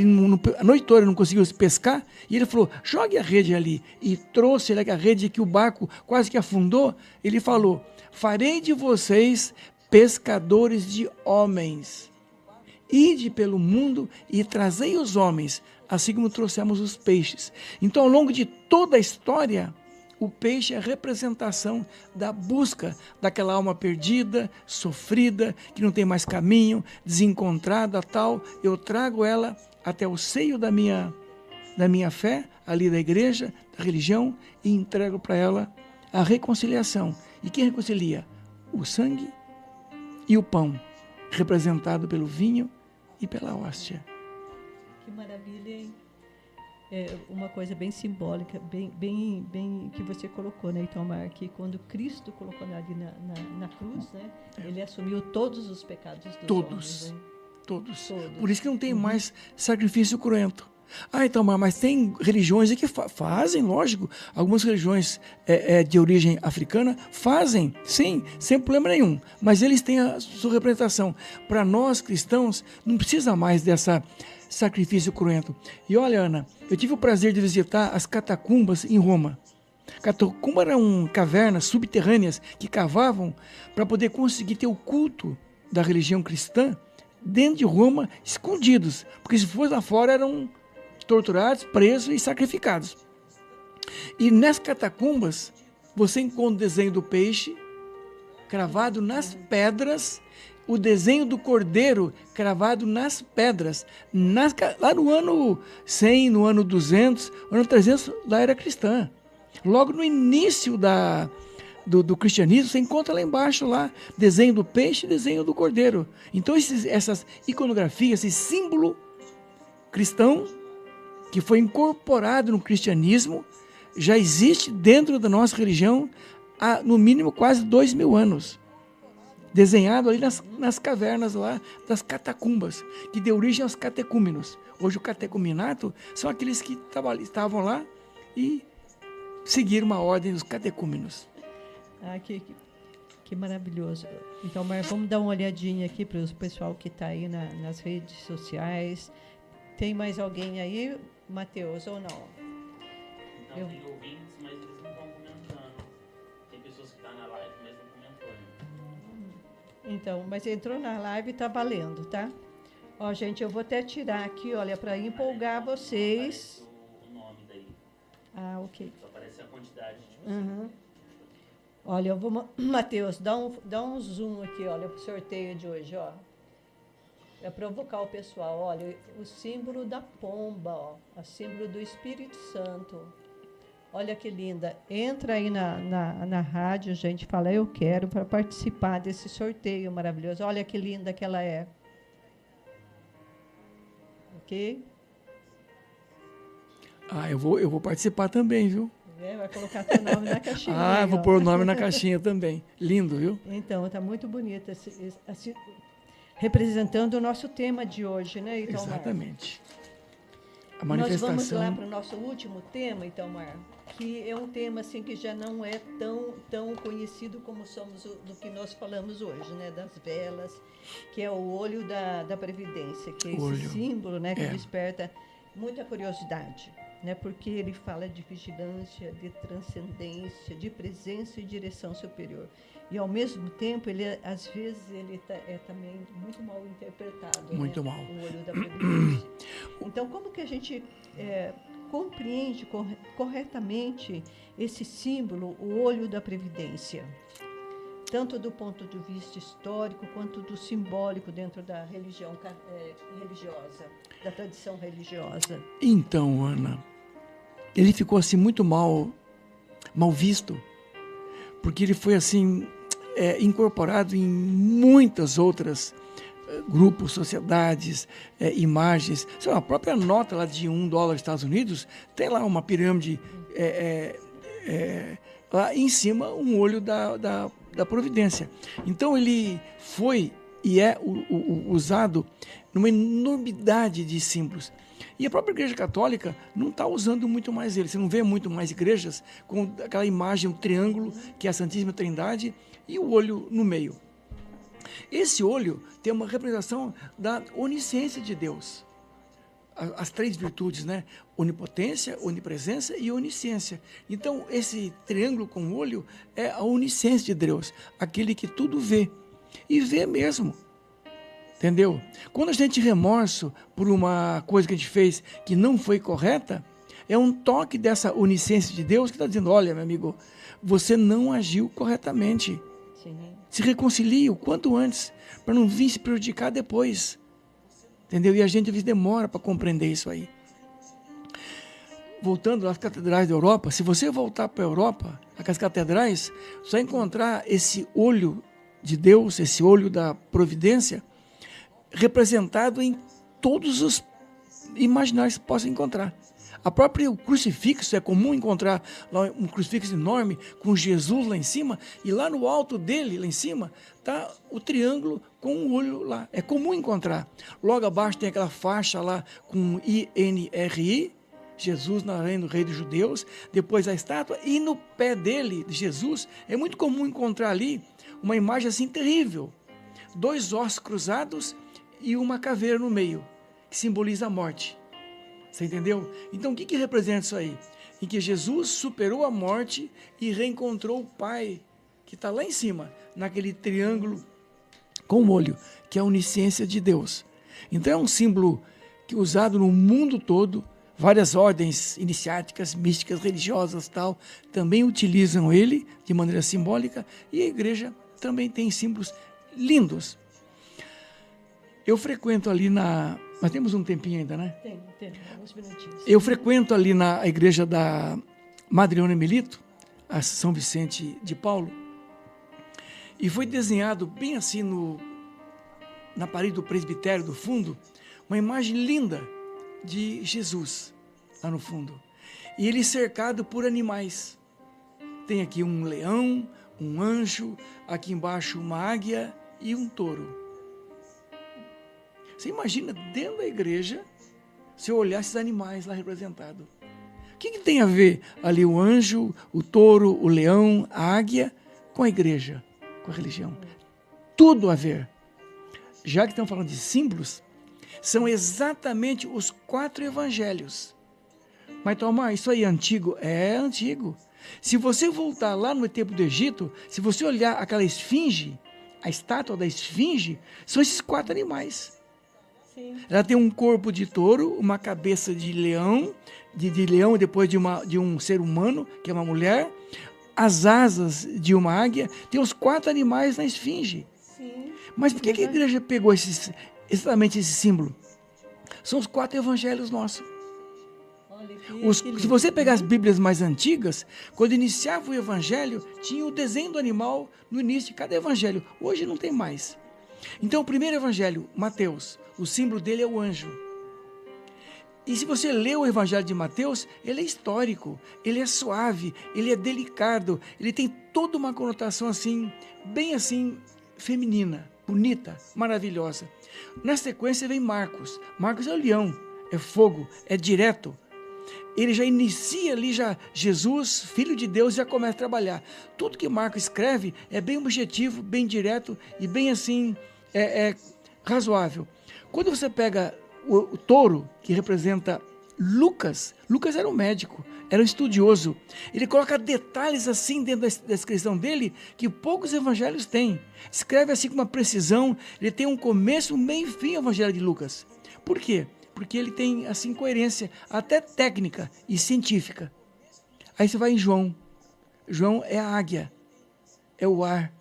Speaker 2: a noite toda não conseguiu pescar, e ele falou, jogue a rede ali, e trouxe a rede que o barco quase que afundou, ele falou, farei de vocês pescadores de homens, ide pelo mundo e trazei os homens, assim como trouxemos os peixes. Então, ao longo de toda a história, o peixe é a representação da busca daquela alma perdida, sofrida, que não tem mais caminho, desencontrada, tal. Eu trago ela até o seio da minha fé, ali da igreja, da religião, e entrego para ela a reconciliação. E quem reconcilia? O sangue e o pão, representado pelo vinho e pela hóstia.
Speaker 1: Que maravilha, hein? É uma coisa bem simbólica, bem que você colocou, né, Itamar, que quando Cristo colocou ali na cruz, né, ele assumiu todos os pecados dos homens. Né?
Speaker 2: Todos. Por isso que não tem mais sacrifício cruento. Ah, Itamar, mas tem religiões que fazem, lógico, algumas religiões de origem africana fazem, sim, sem problema nenhum, mas eles têm a sua representação. Para nós cristãos, não precisa mais dessa sacrifício cruento. E olha, Ana, eu tive o prazer de visitar as catacumbas em Roma. Catacumba eram cavernas subterrâneas que cavavam para poder conseguir ter o culto da religião cristã dentro de Roma, escondidos, porque se fosse lá fora eram torturados, presos e sacrificados. E nessas catacumbas, você encontra o desenho do peixe cravado nas pedras, o desenho do cordeiro cravado nas pedras. Lá no ano 100, no ano 200, no ano 300, lá era cristã. Logo no início do cristianismo, você encontra lá embaixo, lá, desenho do peixe e desenho do cordeiro. Então, essas iconografias, esse símbolo cristão, que foi incorporado no cristianismo, já existe dentro da nossa religião há, no mínimo, quase 2000 anos. Desenhado ali nas cavernas lá das catacumbas, que deu origem aos catecúmenos. Hoje o catecumenato são aqueles que estavam lá e seguiram uma ordem dos catecúmenos.
Speaker 1: Ah, que maravilhoso. Então, Mar, vamos dar uma olhadinha aqui para o pessoal que está aí nas redes sociais. Tem mais alguém aí, Mateus, ou não?
Speaker 3: Então, tem ouvintes, mas eles não estão comentando. Tem pessoas que estão na live, mas não comentando.
Speaker 1: Então, mas entrou na live, está valendo, tá? Ó, gente, eu vou até tirar aqui, olha, para empolgar vocês.
Speaker 3: O nome daí.
Speaker 1: Ah, ok.
Speaker 3: Só aparece a quantidade de
Speaker 1: Uhum. Olha, eu vou... Mateus, dá um zoom aqui, olha, para o sorteio de hoje, ó. É provocar o pessoal. Olha, o símbolo da pomba, ó, o símbolo do Espírito Santo. Olha que linda. Entra aí na rádio, gente, fala, eu quero para participar desse sorteio maravilhoso. Olha que linda que ela é. Ok?
Speaker 2: Ah, eu vou participar também, viu?
Speaker 1: Vai colocar seu nome na caixinha.
Speaker 2: Ah, vou pôr o nome na caixinha também. Lindo, viu?
Speaker 1: Então, está muito bonito. Representando o nosso tema de hoje, né, Itamar?
Speaker 2: Exatamente. A manifestação...
Speaker 1: Nós vamos lá para o nosso último tema, Itamar, que é um tema assim, que já não é tão conhecido como somos do que nós falamos hoje, né, das velas, que é o olho da previdência, que é esse símbolo, né, que desperta muita curiosidade, né, porque ele fala de vigilância, de transcendência, de presença e direção superior. E, ao mesmo tempo, às vezes, ele é também muito mal interpretado.
Speaker 2: Muito
Speaker 1: né?
Speaker 2: mal.
Speaker 1: O olho da previdência. Então, como que a gente compreende corretamente esse símbolo, o olho da previdência? Tanto do ponto de vista histórico, quanto do simbólico dentro da religião religiosa, da tradição religiosa.
Speaker 2: Então, Ana, ele ficou assim muito mal visto, porque ele foi assim incorporado em muitas outras grupos, sociedades, imagens. A própria nota lá de $1 dos Estados Unidos tem lá uma pirâmide lá em cima, um olho da providência. Então ele foi e é usado numa enormidade de símbolos. E a própria Igreja Católica não está usando muito mais ele. Você não vê muito mais igrejas com aquela imagem, um triângulo, que é a Santíssima Trindade, e o olho no meio. Esse olho tem uma representação da onisciência de Deus. As três virtudes, né? Onipotência, onipresença e onisciência. Então, esse triângulo com o olho é a onisciência de Deus, aquele que tudo vê. E vê mesmo. Entendeu? Quando a gente tem remorso por uma coisa que a gente fez que não foi correta, é um toque dessa onisciência de Deus que está dizendo, olha, meu amigo, você não agiu corretamente.
Speaker 1: Sim.
Speaker 2: Se reconcilie o quanto antes, para não vir se prejudicar depois. Entendeu? E a gente às vezes demora para compreender isso aí. Voltando às catedrais da Europa, se você voltar para a Europa, as catedrais, você vai encontrar esse olho de Deus, esse olho da providência, representado em todos os imaginários que você possa encontrar. A própria crucifixo, é comum encontrar lá um crucifixo enorme com Jesus lá em cima, e lá no alto dele, lá em cima, está o triângulo com um olho lá. É comum encontrar. Logo abaixo tem aquela faixa lá com INRI, Jesus Nazareno, Rei dos Judeus, depois a estátua, e no pé dele, de Jesus, é muito comum encontrar ali uma imagem assim terrível. 2 ossos cruzados e uma caveira no meio, que simboliza a morte. Você entendeu? Então, o que representa isso aí? Em que Jesus superou a morte e reencontrou o Pai, que está lá em cima, naquele triângulo com o olho, que é a onisciência de Deus. Então é um símbolo que é usado no mundo todo. Várias ordens iniciáticas, místicas, religiosas, tal, também utilizam ele de maneira simbólica, e a igreja também tem símbolos lindos. Eu frequento ali na... Nós temos um tempinho ainda, né?
Speaker 1: Tem, alguns minutinhos.
Speaker 2: Eu frequento ali na igreja da Madre Leona Melito, a São Vicente de Paulo, e foi desenhado bem assim na parede do presbitério do fundo, uma imagem linda de Jesus, lá no fundo. E ele cercado por animais. Tem aqui um leão, um anjo, aqui embaixo uma águia e um touro. Você imagina dentro da igreja, se eu olhar esses animais lá representados. O que tem a ver ali o anjo, o touro, o leão, a águia, com a igreja, com a religião? Tudo a ver. Já que estamos falando de símbolos, são exatamente os 4 evangelhos. Mas, Tomar, isso aí é antigo? É antigo. Se você voltar lá no tempo do Egito, se você olhar aquela esfinge, a estátua da esfinge, são esses 4 animais.
Speaker 1: Sim.
Speaker 2: Ela tem um corpo de touro, uma cabeça de leão, de leão depois de um ser humano, que é uma mulher, as asas de uma águia, tem os 4 animais na esfinge.
Speaker 1: Sim.
Speaker 2: Mas por que a igreja pegou exatamente esse símbolo? São os 4 evangelhos nossos. Se você pegar as Bíblias mais antigas, quando iniciava o evangelho, tinha o desenho do animal no início de cada evangelho. Hoje não tem mais. Então, o primeiro evangelho, Mateus, o símbolo dele é o anjo. E se você lê o evangelho de Mateus, ele é histórico, ele é suave, ele é delicado, ele tem toda uma conotação assim, bem assim, feminina, bonita, maravilhosa. Na sequência vem Marcos. Marcos é o leão, é fogo, é direto. Ele já inicia ali, Jesus, Filho de Deus, já começa a trabalhar. Tudo que Marcos escreve é bem objetivo, bem direto e bem assim, razoável. Quando você pega o touro, que representa Lucas era um médico, era um estudioso. Ele coloca detalhes assim dentro da descrição dele que poucos evangelhos têm. Escreve assim com uma precisão, ele tem um começo, um meio e fim o evangelho de Lucas. Por quê? Porque ele tem assim coerência até técnica e científica. Aí você vai em João. João é a águia, é o ar.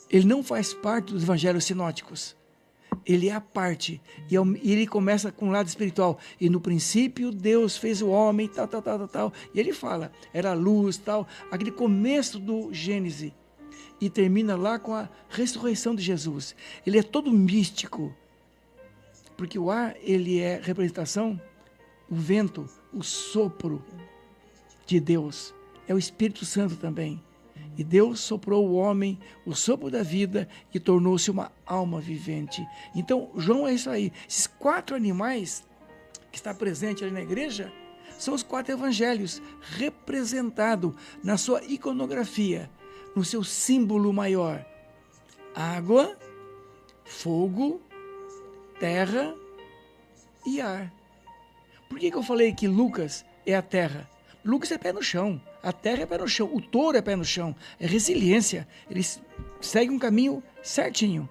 Speaker 2: Ele não faz parte dos evangelhos sinóticos. Ele é a parte. E ele começa com o lado espiritual. E no princípio Deus fez o homem, tal. E ele fala, era a luz, tal. Aquele começo do Gênesis. E termina lá com a ressurreição de Jesus. Ele é todo místico. Porque o ar, ele é representação, o vento, o sopro de Deus. É o Espírito Santo também. E Deus soprou o homem, o sopro da vida, e tornou-se uma alma vivente. Então, João é isso aí. Esses 4 animais que está presente ali na igreja, são os 4 evangelhos, representados na sua iconografia, no seu símbolo maior. Água, fogo, terra e ar. Por que eu falei que Lucas é a terra? Lucas é pé no chão, a terra é pé no chão, o touro é pé no chão, é resiliência, ele segue um caminho certinho.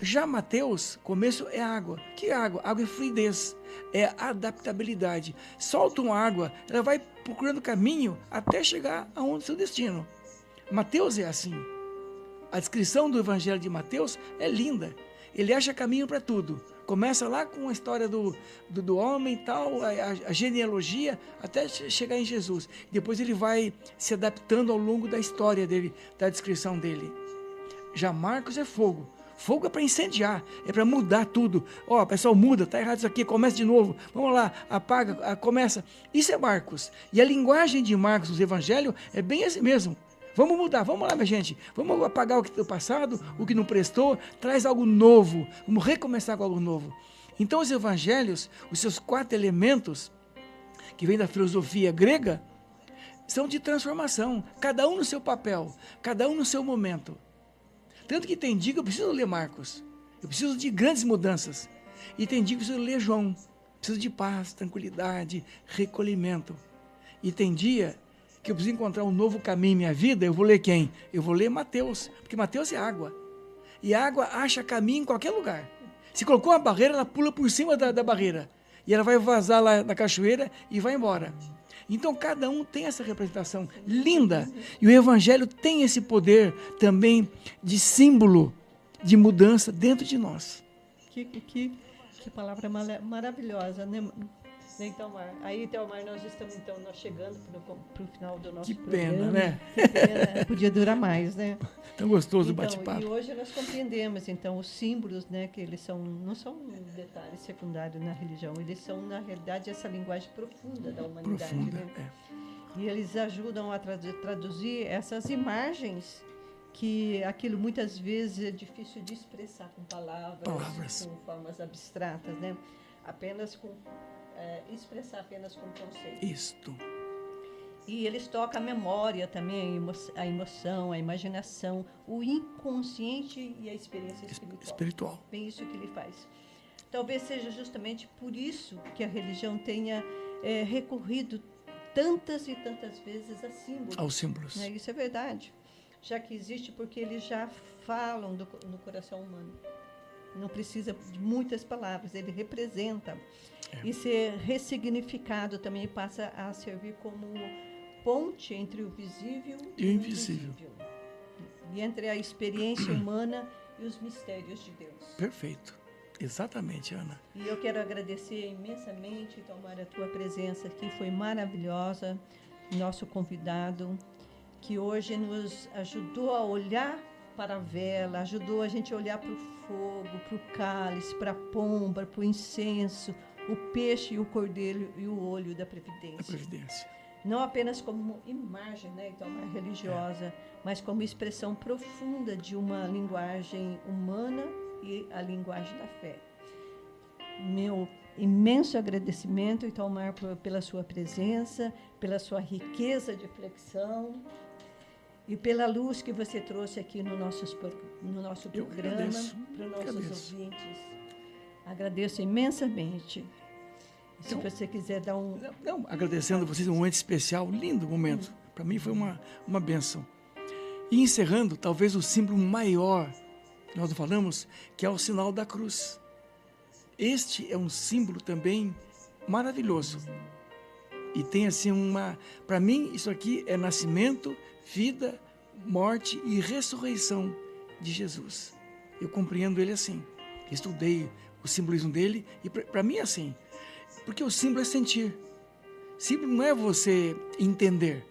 Speaker 2: Já Mateus, começo é água. Que é água? Água é fluidez, é adaptabilidade. Solta uma água, ela vai procurando caminho até chegar aonde seu destino. Mateus é assim. A descrição do evangelho de Mateus é linda. Ele acha caminho para tudo. Começa lá com a história do homem e tal, a genealogia, até chegar em Jesus. Depois ele vai se adaptando ao longo da história dele, da descrição dele. Já Marcos é fogo. Fogo é para incendiar, é para mudar tudo. Ó, pessoal, muda, tá errado isso aqui, começa de novo. Vamos lá, apaga, começa. Isso é Marcos. E a linguagem de Marcos, os evangelhos, é bem assim mesmo. Vamos mudar, vamos lá, minha gente. Vamos apagar o que do passado, o que não prestou, traz algo novo. Vamos recomeçar com algo novo. Então, os evangelhos, os seus 4 elementos, que vêm da filosofia grega, são de transformação. Cada um no seu papel, cada um no seu momento. Tanto que tem dia que eu preciso ler Marcos. Eu preciso de grandes mudanças. E tem dia que eu preciso ler João. Preciso de paz, tranquilidade, recolhimento. E tem dia que eu preciso encontrar um novo caminho em minha vida, eu vou ler quem? Eu vou ler Mateus, porque Mateus é água. E a água acha caminho em qualquer lugar. Se colocou uma barreira, ela pula por cima da barreira. E ela vai vazar lá na cachoeira e vai embora. Então, cada um tem essa representação linda. E o Evangelho tem esse poder também de símbolo de mudança dentro de nós.
Speaker 1: Que palavra maravilhosa, né? Itamar. Aí, Itamar, nós estamos nós chegando para o final do nosso programa.
Speaker 2: Pena, né?
Speaker 1: Que pena, podia durar mais, né?
Speaker 2: Tão gostoso o
Speaker 1: Então,
Speaker 2: bate-papo.
Speaker 1: e hoje nós compreendemos, então, os símbolos, né, que eles não são um detalhe secundário na religião, eles são, na realidade, essa linguagem profunda da humanidade.
Speaker 2: Profunda,
Speaker 1: né? E eles ajudam a traduzir essas imagens que aquilo muitas vezes é difícil de expressar com palavras. Com formas abstratas, né? Expressar apenas com conceito.
Speaker 2: Isto.
Speaker 1: E eles tocam a memória também, a emoção, a imaginação, o inconsciente e a experiência espiritual. Bem isso que ele faz. Talvez seja justamente por isso que a religião tenha recorrido tantas e tantas vezes a símbolos.
Speaker 2: Aos símbolos.
Speaker 1: Né? Isso é verdade. Já que existe porque eles já falam no coração humano. Não precisa de muitas palavras, ele representa. E ser ressignificado também passa a servir como ponte entre o visível e o invisível. E entre a experiência humana e os mistérios de Deus.
Speaker 2: Perfeito. Exatamente, Ana.
Speaker 1: E eu quero agradecer imensamente, Itamar, a tua presença aqui, foi maravilhosa. Nosso convidado, que hoje nos ajudou a olhar para a vela, ajudou a gente a olhar para o fogo, para o cálice, para a pomba, para o incenso, o peixe e o cordeiro e o olho da previdência. Não apenas como imagem, né, então, religiosa, mas como expressão profunda de uma linguagem humana e a linguagem da fé. Meu imenso agradecimento, Itamar, pela sua presença, pela sua riqueza de flexão e pela luz que você trouxe aqui no nosso programa, para os nossos ouvintes. Agradeço imensamente. Se você quiser dar um...
Speaker 2: Não, agradecendo a vocês, um momento especial, lindo momento. Para mim foi uma bênção. E encerrando, talvez o símbolo maior, nós não falamos, que é o sinal da cruz. Este é um símbolo também maravilhoso. E tem assim para mim, isso aqui é nascimento, vida, morte e ressurreição de Jesus. Eu compreendo ele assim. Estudei o simbolismo dele e para mim é assim. Porque o símbolo é sentir. Símbolo não é você entender.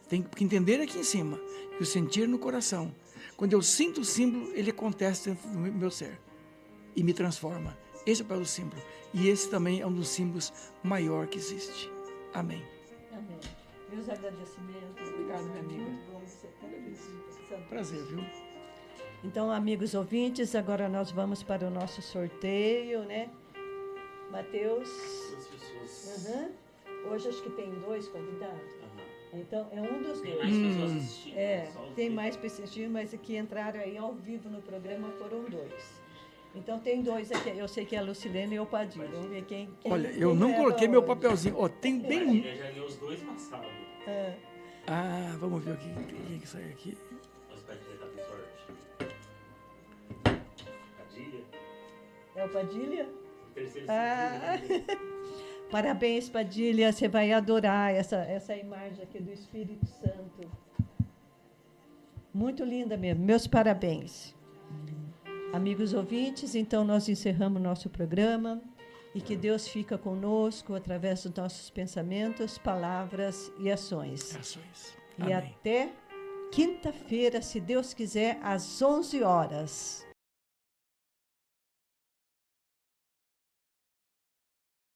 Speaker 2: Tem que entender aqui em cima. E o sentir no coração. Quando eu sinto o símbolo, ele acontece dentro do meu ser. E me transforma. Esse é o papel do símbolo. E esse também é um dos símbolos maior que existe. Amém.
Speaker 1: Amém. Meus agradecimentos.
Speaker 2: Obrigado, minha amiga. Prazer, viu?
Speaker 1: Então, amigos ouvintes, agora nós vamos para o nosso sorteio, né? Mateus. Hoje acho que tem 2 convidados. Então, é um dos 2.
Speaker 3: Tem mais pessoas assistindo.
Speaker 1: Tem mais pessoas assistindo, mas que entraram aí ao vivo no programa foram 2. Então, tem 2 aqui. Eu sei que é a Lucilene e o Padilha. Vamos ver quem
Speaker 2: Olha, eu não coloquei meu papelzinho. Tem bem...
Speaker 3: Eu já vi os 2 passados.
Speaker 2: Vamos ver quem que sai aqui.
Speaker 3: Os Padilha tá com sorte. Padilha?
Speaker 1: É o Padilha?
Speaker 3: O terceiro
Speaker 1: Parabéns, Padilha. Você vai adorar essa imagem aqui do Espírito Santo. Muito linda mesmo. Meus parabéns. Amigos ouvintes, então nós encerramos nosso programa e que Deus fica conosco através dos nossos pensamentos, palavras e ações. E
Speaker 2: Amém.
Speaker 1: até quinta-feira, se Deus quiser, às 11 horas.